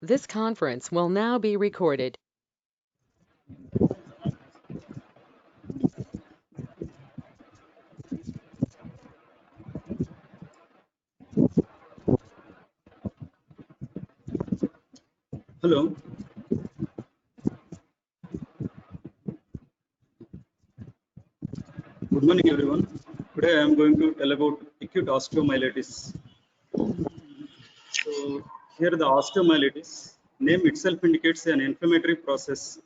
This conference will now be recorded. Hello. Good morning, everyone. Today I am going to tell about acute osteomyelitis. So here the osteomyelitis name itself indicates an inflammatory process.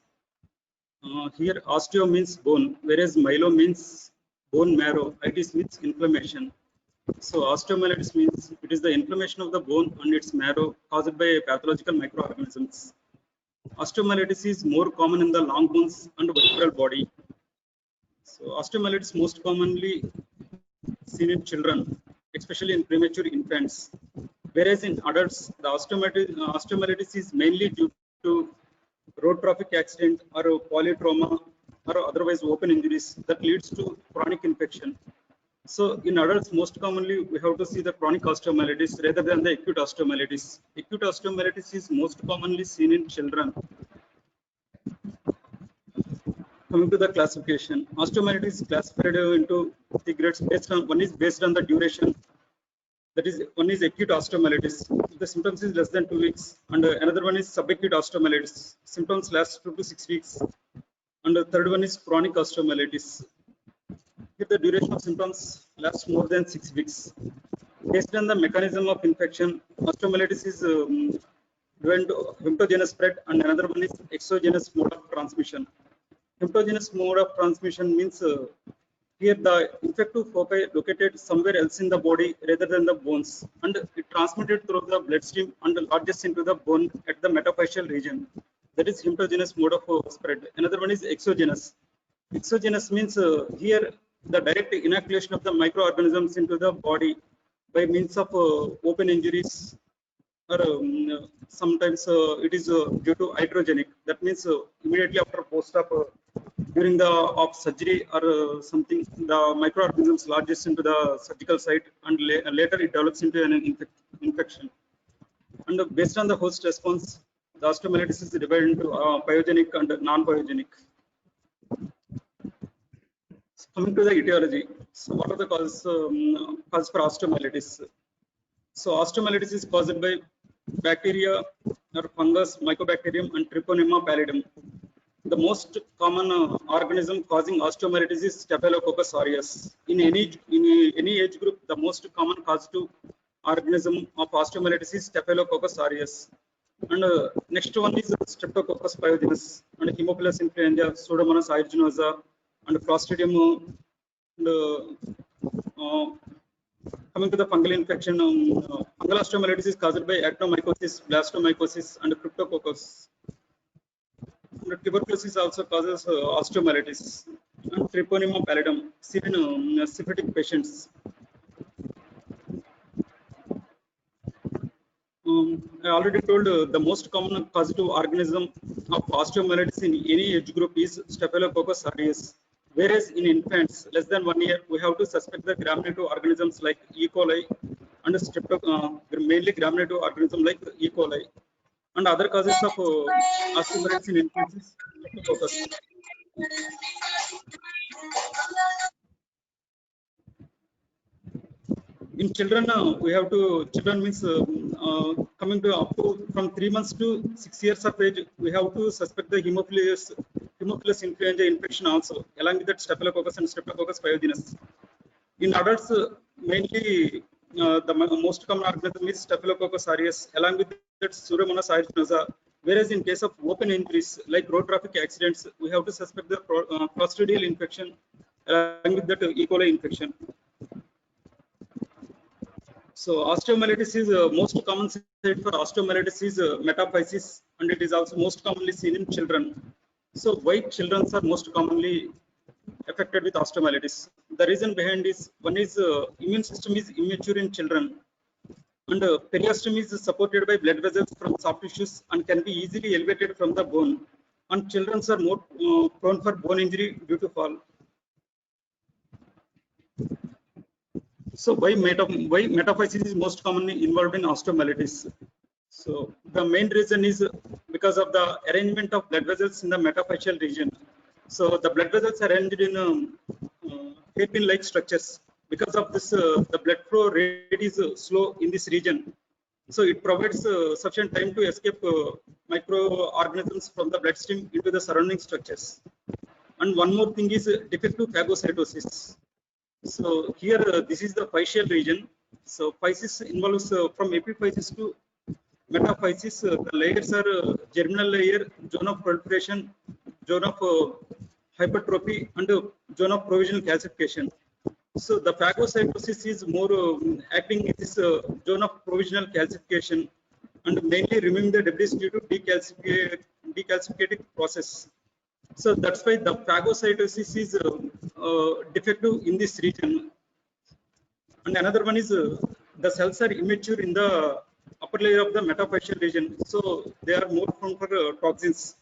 Here osteo means bone, whereas myelo means bone marrow. Itis means inflammation. So osteomyelitis means it is the inflammation of the bone and its marrow caused by pathological microorganisms. Osteomyelitis is more common in the long bones and vertebral body. So osteomyelitis most commonly seen in children, especially in premature infants, whereas in adults, the osteomyelitis is mainly due to road traffic accident or polytrauma or otherwise open injuries that leads to chronic infection. So in adults, most commonly we have to see the chronic osteomyelitis rather than the acute osteomyelitis. Acute osteomyelitis is most commonly seen in children. Coming to the classification, osteomyelitis is classified into the grades based on the duration. That is, one is acute osteomyelitis. The symptoms is less than 2 weeks, and another one is subacute osteomyelitis. Symptoms last 2 to 6 weeks, and the third one is chronic osteomyelitis. Here the duration of symptoms lasts more than 6 weeks. Based on the mechanism of infection, osteomyelitis is given to hematogenous spread, and another one is exogenous mode of transmission. Hematogenous mode of transmission means here the infective foci located somewhere else in the body rather than the bones, and it transmitted through the bloodstream and lodges into the bone at the metaphyseal region. That is hematogenous mode of spread. Another one is exogenous. Exogenous means here the direct inoculation of the microorganisms into the body by means of open injuries, or sometimes it is due to hydrogenic. That means immediately after post-op, during the op surgery or something, the microorganisms lodges into the surgical site, and later it develops into an infection. And based on the host response, the osteomyelitis is divided into pyogenic and non-pyogenic. Coming to the etiology, so what are the causes for osteomyelitis? So osteomyelitis is caused by bacteria or fungus, Mycobacterium and Treponema pallidum. The most common organism causing osteomyelitis is Staphylococcus aureus. In any age group, the most common causative organism of osteomyelitis is Staphylococcus aureus. And next one is Streptococcus pyogenes and Haemophilus influenza, Pseudomonas aeruginosa, and Clostridium. And coming to the fungal infection, fungal osteomyelitis is caused by actinomycosis, blastomycosis, and Cryptococcus. And tuberculosis also causes osteomyelitis, and Treponema pallidum seen in syphilitic patients. I already told the most common causative organism of osteomyelitis in any age group is Staphylococcus aureus. Whereas in infants less than 1 year, we have to suspect the gram-negative organisms like E. coli and mainly gram-negative organism like E. coli. And other causes of osteomyelitis in infants is Streptococcus. In children, we have to, children means coming to up to from 3 months to 6 years of age, we have to suspect the Haemophilus influenza infection also, along with that Staphylococcus and Streptococcus pyogenes. In adults, mainly the most common organism is Staphylococcus aureus, along with that Pseudomonas aeruginosa. Whereas in case of open injuries like road traffic accidents, we have to suspect the Clostridial infection, along with that E. coli infection. So osteomyelitis is most common site for osteomyelitis is metaphysis, and it is also most commonly seen in children. So why children are most commonly affected with osteomyelitis? The reason behind is, one is immune system is immature in children, and periosteum is supported by blood vessels from soft tissues and can be easily elevated from the bone. And children are more prone for bone injury due to fall. So why metaphysis is most commonly involved in osteomyelitis? So the main reason is because of the arrangement of blood vessels in the metaphyseal region. So the blood vessels are arranged in hairpin-like structures. Because of this, the blood flow rate is slow in this region. So it provides sufficient time to escape microorganisms from the bloodstream into the surrounding structures. And one more thing is defective phagocytosis. So here, this is the physeal region. So physis involves from epiphysis to metaphysis. The layers are germinal layer, zone of proliferation, zone of hypertrophy, and zone of provisional calcification. So the phagocytosis is more acting in this zone of provisional calcification and mainly removing the debris due to decalcificating process. So that's why the phagocytosis is defective in this region. And another one is the cells are immature in the upper layer of the metaphyseal region. So they are more prone for toxins.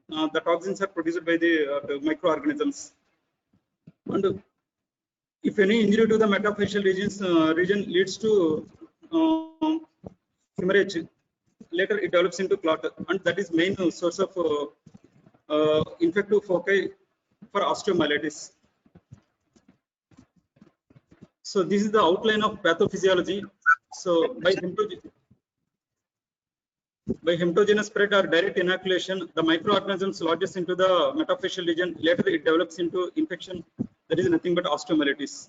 The toxins are produced by the microorganisms. And if any injury to the metaphyseal region leads to hemorrhage, later it develops into clot, and that is main source of infective foci for osteomyelitis. So this is the outline of pathophysiology. So by hematogenous spread or direct inoculation, the microorganisms lodges into the metaphyseal region. Later it develops into infection. That is nothing but osteomyelitis.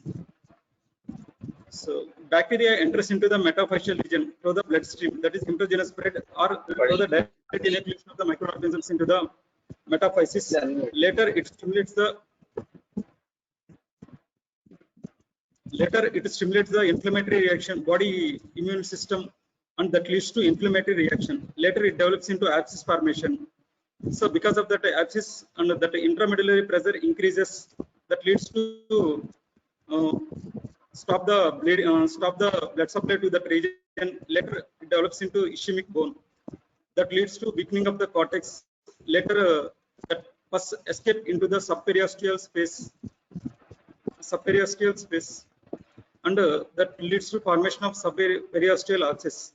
So bacteria enters into the metaphyseal region through the bloodstream. That is hematogenous spread or through the direct inoculation of the microorganisms into the metaphysis. Later it stimulates the inflammatory reaction, body immune system, and that leads to inflammatory reaction. Later it develops into abscess formation. So because of that abscess and that intramedullary pressure increases, that leads to stop the blood supply to that region. Later it develops into ischemic bone. That leads to weakening of the cortex. Later that pus escape into the subperiosteal space. And that leads to formation of subperiosteal abscess.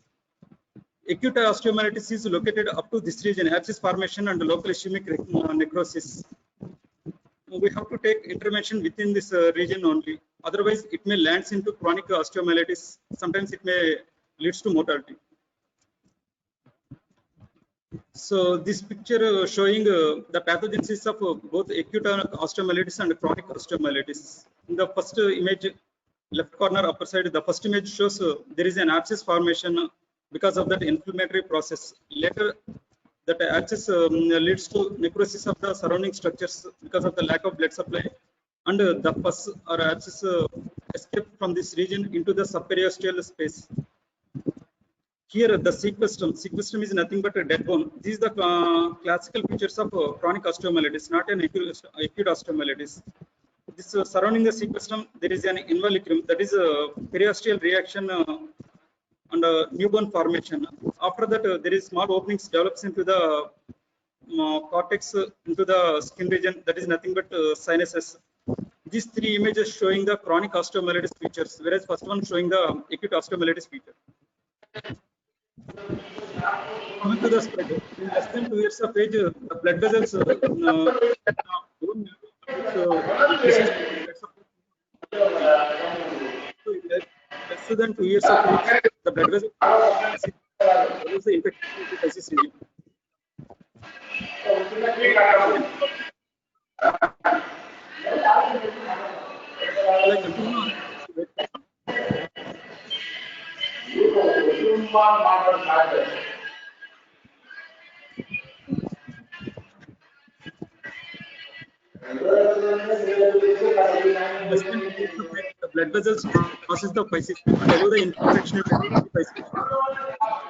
Acute osteomyelitis is located up to this region, abscess formation and local ischemic necrosis. We have to take intervention within this region only. Otherwise, it may lands into chronic osteomyelitis. Sometimes it may leads to mortality. So this picture showing the pathogenesis of both acute osteomyelitis and chronic osteomyelitis. In the first image, left corner upper side, the first image shows there is an abscess formation because of that inflammatory process. Later, that abscess leads to necrosis of the surrounding structures because of the lack of blood supply, and the pus or abscess escape from this region into the subperiosteal space. Here, the sequestrum is nothing but a dead bone. These are the classical features of chronic osteomyelitis, not an acute osteomyelitis. This surrounding the sequestrum, there is an involucrum, that is a periosteal reaction and newborn formation. After that, there is small openings develops into the cortex, into the skin region. That is nothing but sinuses. These three images showing the chronic osteomyelitis features, whereas first one showing the acute osteomyelitis feature. Coming to the spread, in less than 2 years of age, the blood vessels less than 2 years of age, the blood vessels is the infection into physis region. Like the blood vessels causes the physis and allow the infection into the physis.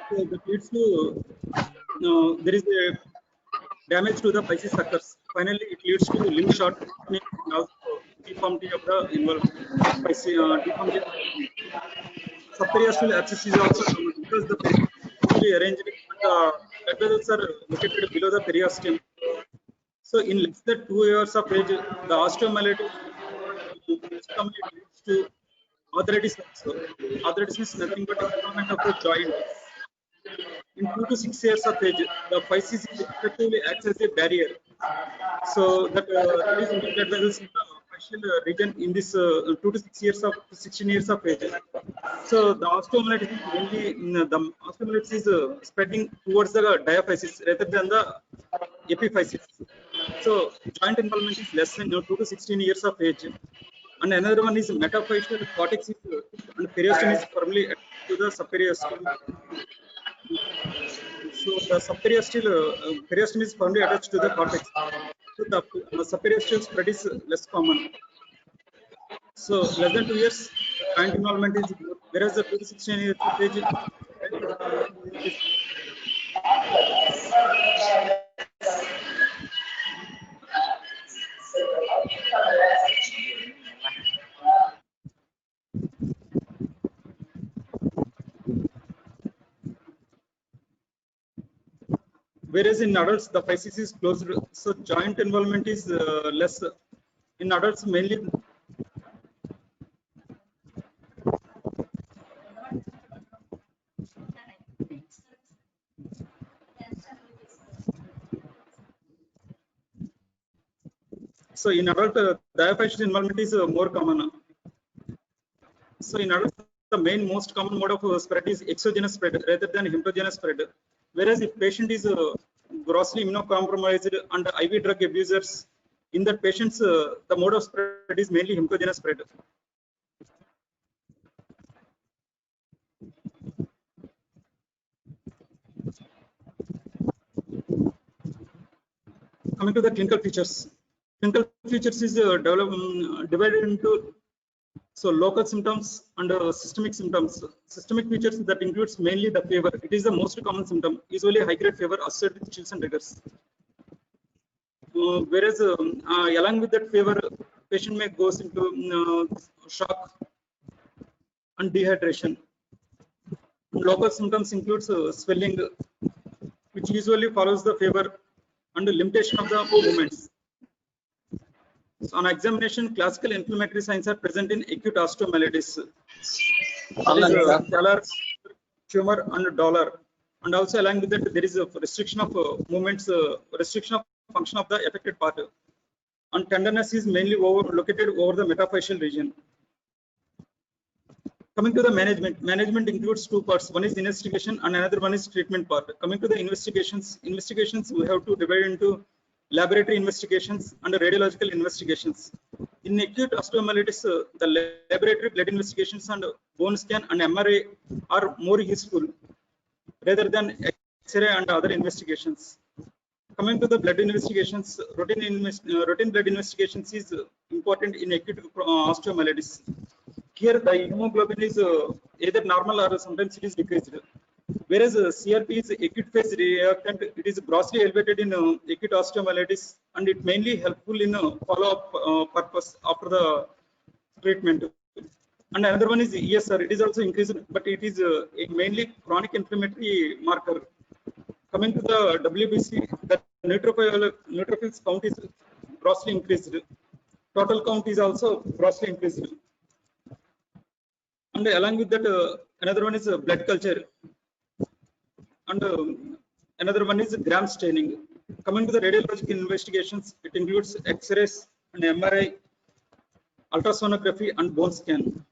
So that leads to there is a damage to the physis occurs. Finally, it leads to limb shortening and also deformity of the involved deformity. Subperiosteal abscess is also common because the periosteally arranged blood vessels are located below the periosteum. So in less than 2 years of age, the osteomyelitis leads to arthritis also. Arthritis is nothing but impairment of the joint. in 2 to 6 years of age, the 5cc effectively acts as a barrier. So that there is no blood vessels in the facial region in this 2 to 6 years of 16 years of age. So the osteomyelitis is mainly the osteomyelitis is spreading towards the diaphysis rather than the epiphysis. So joint involvement is less than 2 to 16 years of age. And another one is metaphyseal cortex is and periosteum is firmly attached to the subperiosteum. So the periosteum is firmly attached to the cortex. So the subperiosteal spread is less common. So less than 2 years, joint involvement is more, whereas the 2 to 16 years of age, is whereas in adults the 5cc is closed. So joint involvement is less in adults mainly. So in adult, diaphyseal involvement is more common. So in adults, the most common mode of spread is exogenous spread rather than hematogenous spread. Whereas if patient is grossly immunocompromised and IV drug abusers, in that patients, the mode of spread is mainly hematogenous spread. Coming to the clinical features. Clinical features is divided into local symptoms and systemic symptoms. Systemic features that includes mainly the fever. It is the most common symptom. Usually high-grade fever associated with chills and rigors. Whereas along with that fever, patient may goes into shock and dehydration. Local symptoms includes swelling, which usually follows the fever, and limitation of the movements. So on examination, classical inflammatory signs are present in acute osteomyelitis. Pallor, tumor, and dolor. And also along with that, there is a restriction of movements, restriction of function of the affected part. And tenderness is mainly located over the metaphyseal region. Coming to the management includes two parts. One is investigation and another one is treatment part. Coming to the investigations we have to divide into laboratory investigations and radiological investigations. In acute osteomyelitis, the laboratory blood investigations and bone scan and MRI are more useful rather than X-ray and other investigations. Coming to the blood investigations, routine blood investigations is important in acute osteomyelitis. Here the hemoglobin is either normal or sometimes it is decreased. Whereas CRP is acute phase reactant, it is grossly elevated in acute osteomyelitis and it mainly helpful in follow-up purpose after the treatment. And another one is ESR, it is also increased, but it is mainly chronic inflammatory marker. Coming to the WBC, the neutrophils count is grossly increased. Total count is also grossly increased. And along with that, another one is blood culture. And another one is gram staining. Coming to the radiological investigations, it includes X-rays and MRI, ultrasonography, and bone scan.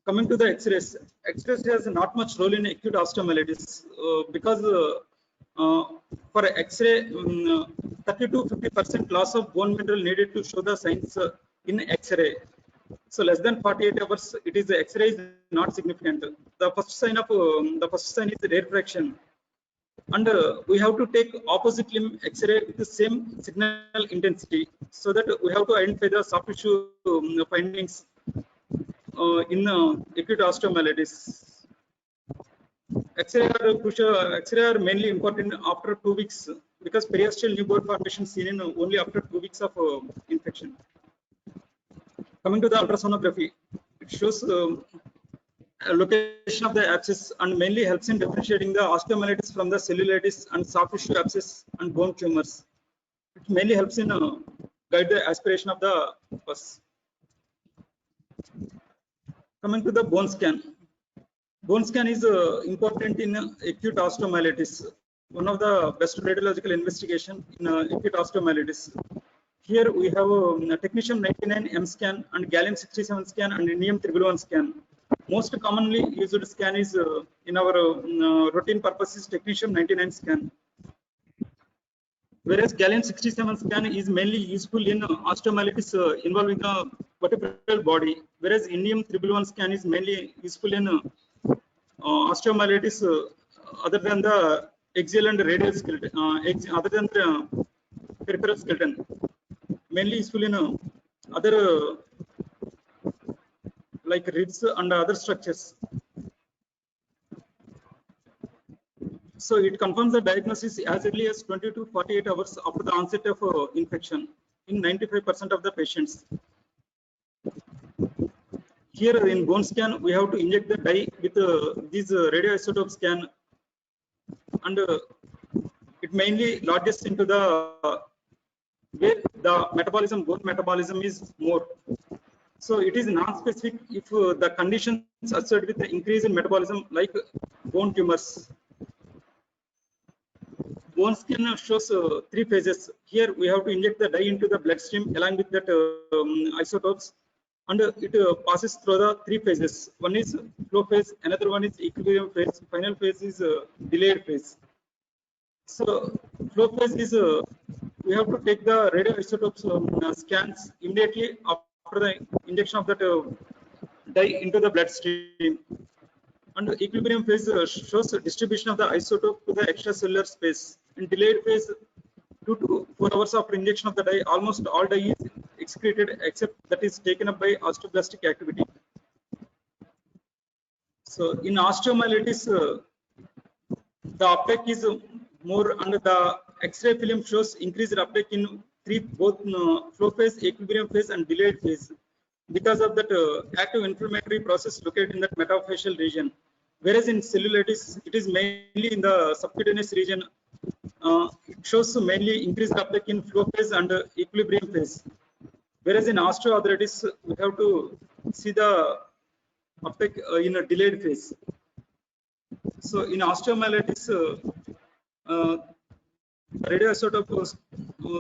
Coming to the X-rays, X-rays has not much role in acute osteomyelitis because for X-ray, 30 to 50% loss of bone mineral needed to show the signs in X-ray. So less than 48 hours, it is the X-ray is not significant. The first sign is rarefaction, and we have to take opposite limb X-ray with the same signal intensity, so that we have to identify the soft tissue findings in acute osteomyelitis. X-ray are mainly important after 2 weeks because periosteal newborn formation seen in only after 2 weeks of infection. Coming to the ultrasonography, it shows location of the abscess and mainly helps in differentiating the osteomyelitis from the cellulitis and soft tissue abscess and bone tumors. It mainly helps in guide the aspiration of the pus. Coming to the bone scan, Bone scan is important in acute osteomyelitis. One of the best radiological investigation in acute osteomyelitis. Here we have technetium 99 M scan and gallium 67 scan and indium 311 scan. Most commonly used scan is in our routine purposes technetium 99 scan. Whereas gallium 67 scan is mainly useful in osteomyelitis involving the vertebral body, whereas indium 311 scan is mainly useful in osteomyelitis other than the axial and radial skeleton, other than the peripheral skeleton, mainly useful in other like ribs and other structures. So it confirms the diagnosis as early as 20 to 48 hours after the onset of infection in 95% of the patients. Here in bone scan, we have to inject the dye with this radioisotope scan, and it mainly lodges into the where the metabolism, bone metabolism is more. So it is non-specific if the conditions associated with the increase in metabolism, like bone tumors. Bone scan shows 3 phases. Here we have to inject the dye into the bloodstream along with that isotopes, and it passes through the 3 phases. One is flow phase, another one is equilibrium phase, final phase is delayed phase. So flow phase is we have to take the radioisotopes scans immediately after the injection of that dye into the bloodstream. And equilibrium phase shows distribution of the isotope to the extracellular space. In delayed phase, 2 to 4 hours after injection of the dye, almost all dye is excreted except that is taken up by osteoblastic activity. So in osteomyelitis, the uptake is more, and the X-ray film shows increased uptake in both flow phase, equilibrium phase, and delayed phase, because of that active inflammatory process located in that metaphyseal region. Whereas in cellulitis, it is mainly in the subcutaneous region. It shows mainly increased uptake in flow phase and equilibrium phase. Whereas in osteoarthritis, we have to see the uptake in a delayed phase. So in osteomyelitis, radioisotope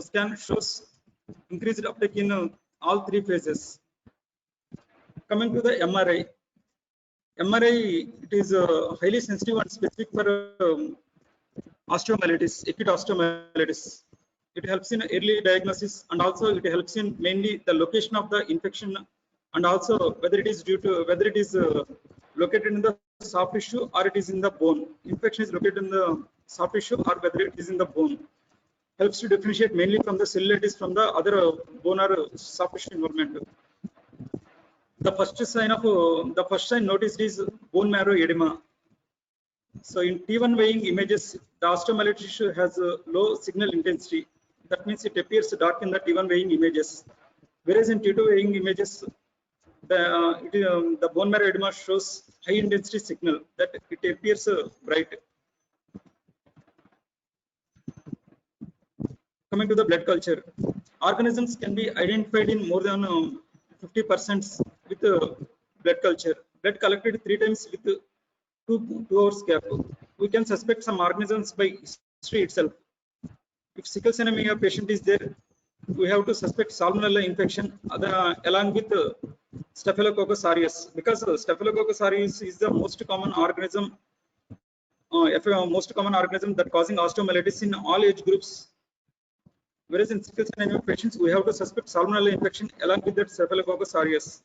scan shows increased uptake in all 3 phases. Coming to the MRI. MRI, it is highly sensitive and specific for osteomyelitis, acute osteomyelitis. It helps in early diagnosis, and also it helps in mainly the location of the infection, and also whether it is due to located in the soft tissue or it is in the bone. Infection is located in the soft tissue or whether it is in the bone. Helps to differentiate mainly from the cellulitis from the other bone or soft tissue involvement. The first sign noticed is bone marrow edema. So in T1 weighing images, the osteomyelitis tissue has a low signal intensity. That means it appears dark in the T1 weighing images. Whereas in T2 weighing images, the bone marrow edema shows high intensity signal, that it appears bright. Coming to the blood culture, organisms can be identified in more than 50% with blood culture. Blood collected 3 times with 2 hours gap. We can suspect some organisms by history itself. If sickle cell anemia patient is there, we have to suspect salmonella infection along with Staphylococcus aureus, because Staphylococcus aureus is the most common organism, that causing osteomyelitis in all age groups. Whereas in sickle cell anemia patients, we have to suspect salmonella infection along with that Staphylococcus aureus.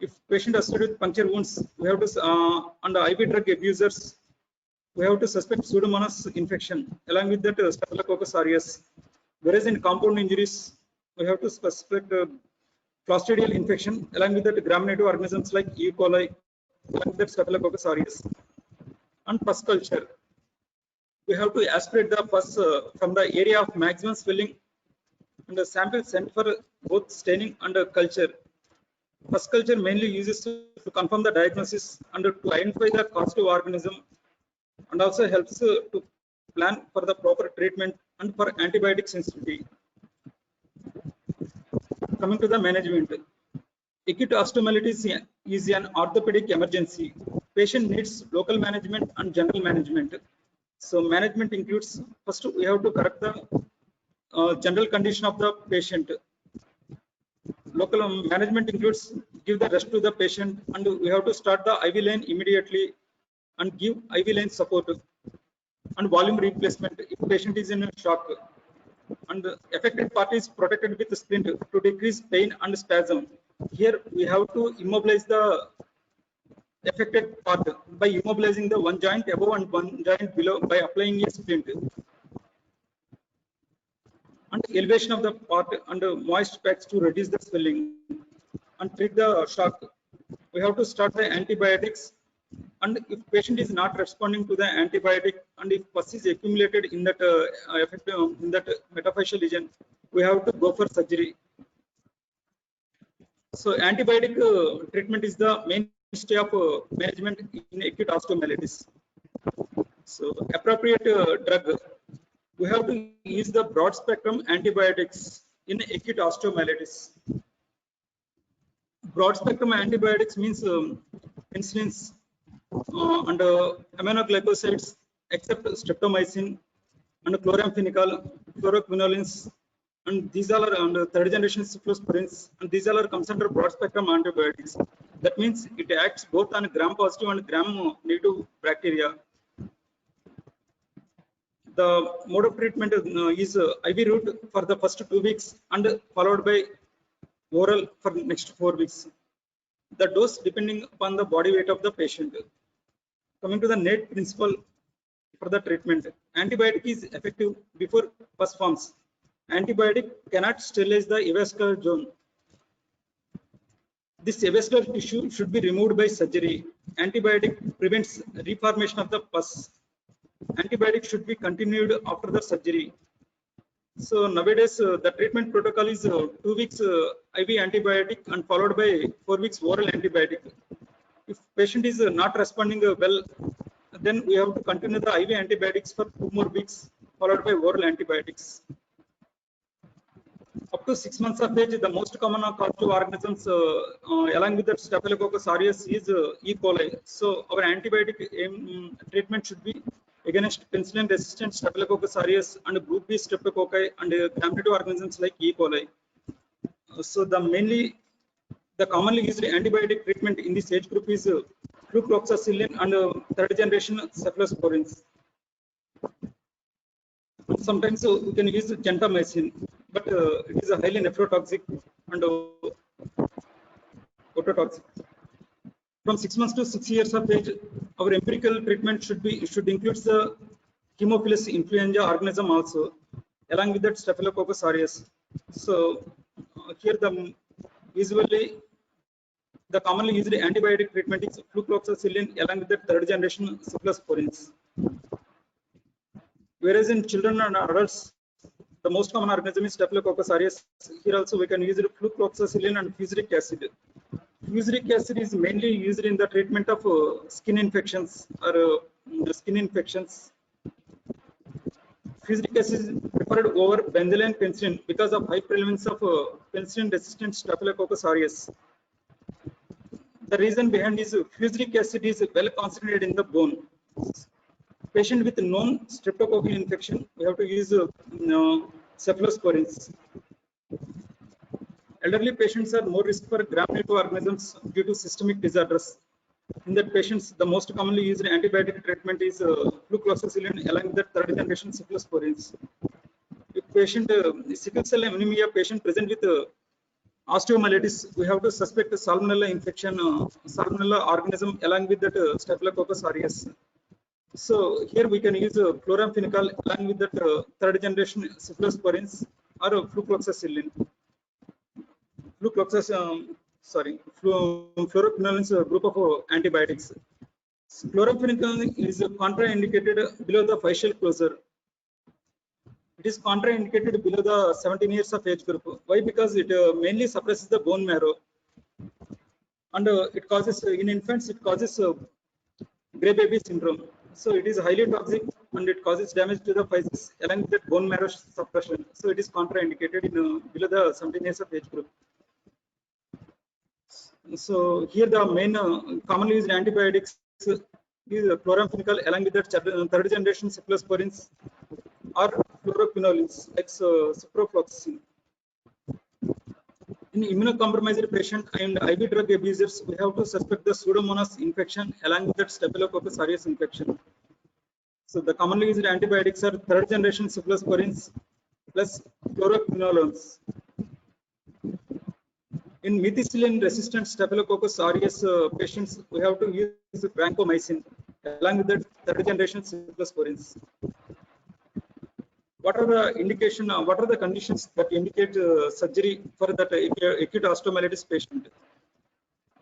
If patient associated with puncture wounds, we have to and IV drug abusers, we have to suspect Pseudomonas infection along with that Staphylococcus aureus. Whereas in compound injuries, we have to suspect Clostridial infection along with that gram-negative organisms like E. coli, along with that Staphylococcus aureus. And pus culture, we have to aspirate the pus from the area of maximum swelling, and the sample sent for both staining and culture. Pus culture mainly uses to confirm the diagnosis and to identify the causative organism, and also helps to plan for the proper treatment and for antibiotic sensitivity. Coming to the management, acute osteomyelitis is an orthopedic emergency. patient needs local management and general management. So management includes, first we have to correct the general condition of the patient. Local management includes give the rest to the patient, and we have to start the IV line immediately and give IV line support and volume replacement if patient is in shock. And the affected part is protected with splint to decrease pain and spasm. Here we have to immobilize the affected part by immobilizing the one joint above and one joint below by applying a splint. And elevation of the part under moist packs to reduce the swelling and treat the shock. We have to start the antibiotics, and if patient is not responding to the antibiotic and if pus is accumulated in that in that metaphyseal lesion, we have to go for surgery. So antibiotic treatment is the mainstay of management in acute osteomyelitis. So appropriate drug, we have to use the broad spectrum antibiotics in acute osteomyelitis. Broad spectrum antibiotics means penicillins and aminoglycosides except streptomycin and chloramphenicol, chloroquinolines, and these all are under third generation cephalosporins, and these all are comes under broad spectrum antibiotics. That means it acts both on gram positive and gram negative bacteria. The mode of treatment is IV route for the first 2 weeks and followed by oral for next 4 weeks. The dose depending upon the body weight of the patient. Coming to the NATE principle for the treatment, antibiotic is effective before pus forms. Antibiotic cannot sterilize the avascular zone. This avascular tissue should be removed by surgery. Antibiotic prevents reformation of the pus. Antibiotic should be continued after the surgery. So nowadays the treatment protocol is 2 weeks IV antibiotic and followed by 4 weeks oral antibiotic. If patient is not responding well, then we have to continue the IV antibiotics for 2 more weeks followed by oral antibiotics. Up to 6 months of age, the most common causative organisms along with the Staphylococcus aureus is E. coli. So our antibiotic treatment should be against penicillin resistant Staphylococcus aureus and group B streptococci and gram-negative organisms like E. coli. So the commonly used antibiotic treatment in this age group is flucloxacillin and third generation cephalosporins. Sometimes we can use gentamicin, but it is a highly nephrotoxic and ototoxic. From 6 months to 6 years of age, our empirical treatment should include the Haemophilus influenza organism also, along with that Staphylococcus aureus. So here usually the commonly used antibiotic treatment is flucloxacillin along with the third generation cephalosporins. Whereas in children and adults, the most common organism is Staphylococcus aureus. Here also we can use flucloxacillin and fusaric acid. Fusaric acid is mainly used in the treatment of skin infections or skin infections. Fusaric acid is preferred over benzyline penicillin because of high prevalence of penicillin resistant Staphylococcus aureus. The reason behind is fusaric acid is well concentrated in the bone. Patient with known streptococcal infection, we have to use cephalosporins. Elderly patients are more risk for gram-negative organisms due to systemic disorders. In that patients, the most commonly used antibiotic treatment is flucloxacillin along with the third generation cephalosporins. If patient sickle cell anemia patient present with osteomyelitis, we have to suspect a salmonella infection, salmonella organism along with that Staphylococcus aureus. So here we can use chloramphenicol along with that third generation cephalosporins or flucloxacillin. Fluoroquinolones is a group of antibiotics. Chloramphenicol is contraindicated below the facial closure. It is contraindicated below the 17 years of age group. Why? Because it mainly suppresses the bone marrow, and it causes in infants gray baby syndrome. So it is highly toxic and it causes damage to the faces along with that bone marrow suppression. So it is contraindicated in below the 17 years of age group. So here the main commonly used antibiotics is chloramphenicol along with the third generation cephalosporins or fluoroquinolines like ciprofloxacin. In immunocompromised patient and IV drug abusers, we have to suspect the Pseudomonas infection along with that Staphylococcus aureus infection. So the commonly used antibiotics are third generation cephalosporins plus fluoroquinolones. In methicillin resistant Staphylococcus aureus patients, we have to use vancomycin along with the third generation cephalosporins. What are the indication? What are the conditions that indicate surgery for that acute osteomyelitis patient?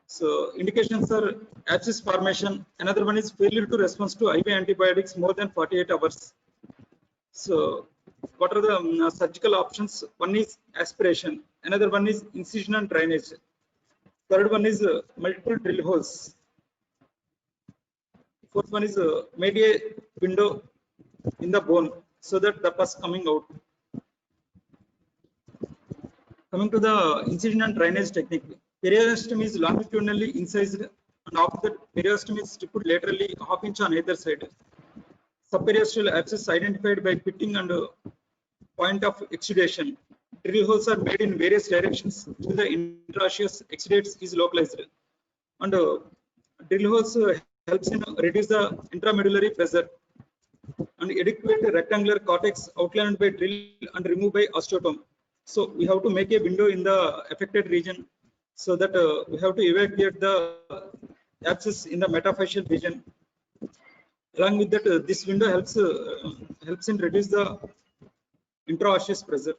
So indications are abscess formation. Another one is failure to respond to IV antibiotics more than 48 hours. So what are the surgical options? One is aspiration. Another one is incision and drainage. Third one is multiple drill holes. Fourth one is maybe a window in the bone so that the pus coming out. Coming to the incision and drainage technique, periosteum is longitudinally incised and after that periosteum is stripped laterally half inch on either side. Subperiosteal abscess identified by pitting and point of exudation. Drill holes are made in various directions till the interosseous exudates is localized. And drill holes helps in reduce the intramedullary pressure. And adequate rectangular cortex outlined by drill and removed by osteotome. So we have to make a window in the affected region so that we have to evacuate the abscess in the metaphyseal region. Along with that, this window helps in reduce the intraosseous pressure.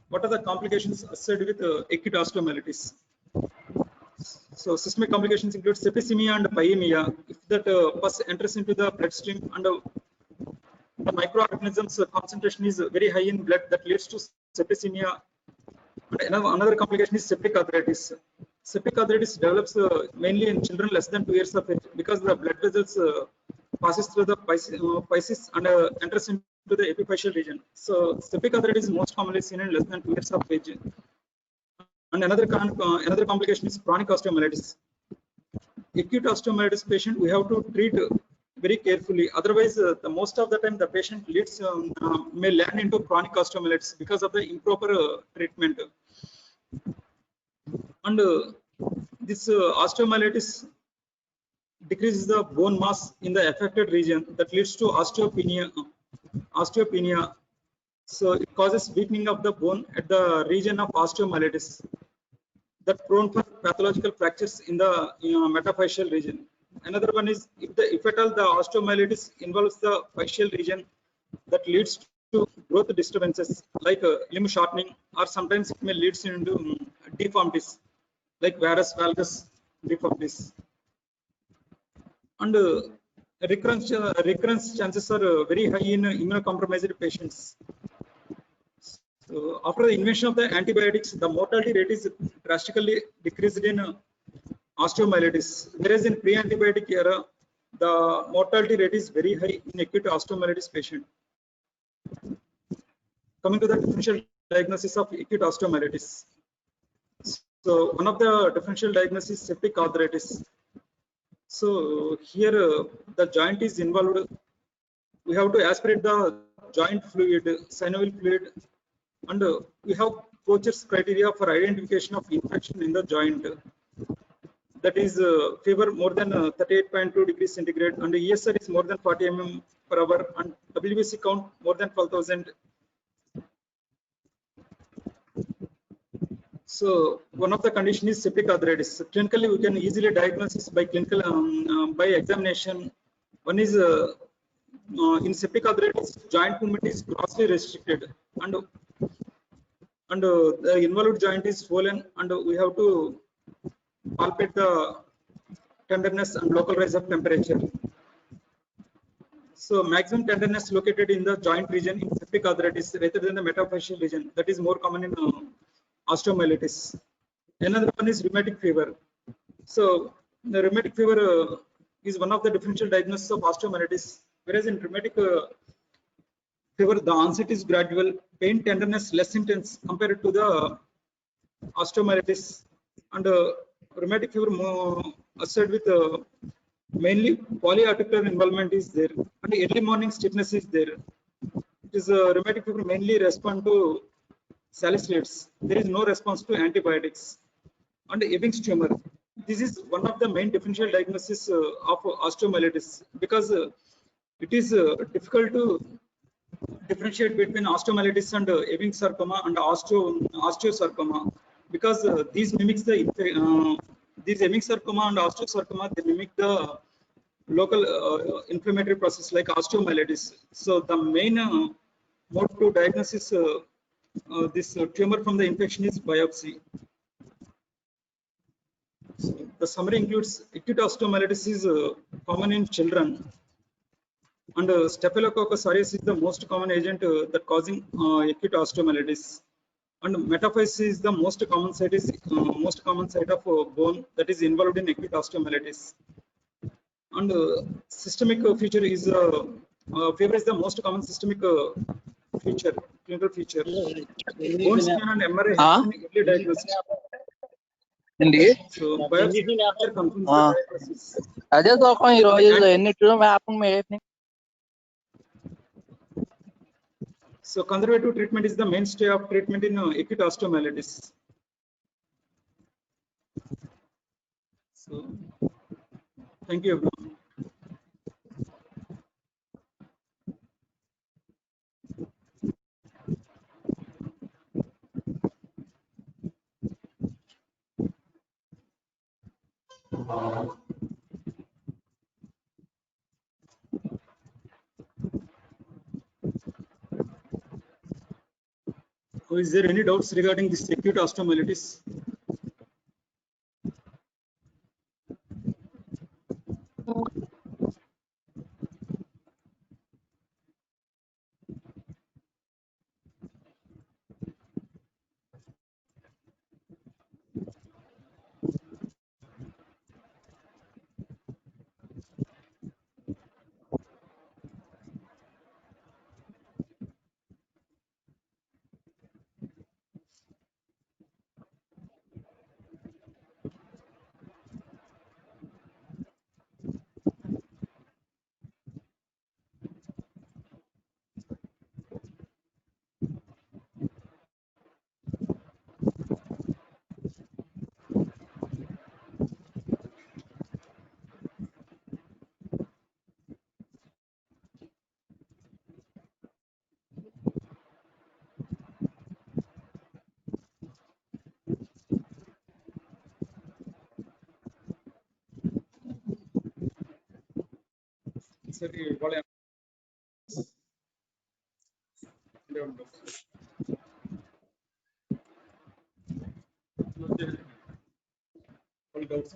What are the complications associated with acute osteomyelitis? So systemic complications include septicemia and pyemia. If that pus enters into the bloodstream and the microorganisms concentration is very high in blood, that leads to septicemia. And another complication is septic arthritis. Septic arthritis develops mainly in children less than 2 years of age because the blood vessels passes through the physis and enters into the epiphyseal region. So septic arthritis is most commonly seen in less than 2 years of age. And another complication is chronic osteomyelitis. Acute osteomyelitis patient we have to treat very carefully. Otherwise, the most of the time the patient may land into chronic osteomyelitis because of the improper treatment. And this osteomyelitis decreases the bone mass in the affected region that leads to osteopenia. So it causes weakening of the bone at the region of osteomyelitis, that prone for pathological fractures in the metaphyseal region. Another one is if at all the osteomyelitis involves the physeal region, that leads to growth disturbances like limb shortening, or sometimes it may lead into deformities like varus valgus deformities. And recurrence chances are very high in immunocompromised patients. So after the invention of the antibiotics, the mortality rate is drastically decreased in osteomyelitis, whereas in pre-antibiotic era, the mortality rate is very high in acute osteomyelitis patient. Coming to the differential diagnosis of acute osteomyelitis. So one of the differential diagnosis is septic arthritis. So here the joint is involved. We have to aspirate the joint fluid, synovial fluid, and we have Kocher's criteria for identification of infection in the joint. That is fever more than 38.2 degrees centigrade, and ESR is more than 40 mm per hour, and WBC count more than 12,000. So one of the condition is septic arthritis. Clinically, we can easily diagnose this by clinical by examination. One is in septic arthritis, joint movement is grossly restricted, and the involved joint is swollen, and we have to palpate the tenderness and local rise of temperature. So maximum tenderness located in the joint region in septic arthritis rather than the metaphyseal region. That is more common in osteomyelitis. Another one is rheumatic fever. So the rheumatic fever is one of the differential diagnoses of osteomyelitis, whereas in rheumatic fever the onset is gradual, pain tenderness less intense compared to the osteomyelitis, and rheumatic fever associated with Mainly polyarticular involvement is there, and early morning stiffness is there. It is a rheumatic fever mainly respond to salicylates. There is no response to antibiotics. And Ewing's tumor. This is one of the main differential diagnosis of osteomyelitis, because it is difficult to differentiate between osteomyelitis and Ewing's sarcoma and osteosarcoma, because these Ewing's sarcoma and osteosarcoma, they mimic the local inflammatory process like osteomyelitis. So the main mode to diagnosis this tumor from the infection is biopsy. So the summary includes acute osteomyelitis is common in children, and Staphylococcus aureus is the most common agent that causing acute osteomyelitis. And metaphysis is the most common site of bone that is involved in acute osteomyelitis. And systemic feature is fever is the most common systemic feature, clinical feature. Bone scan and MRI has been early diagnosed. So biopsy confirms the diagnosis. అదే తోకం ఈ రోజు ఎన్నిట్లో మేపం మేపని. So conservative treatment is the mainstay of treatment in acute osteomyelitis. So thank you everyone. So is there any doubts regarding this acute osteomyelitis? Sorry, doubts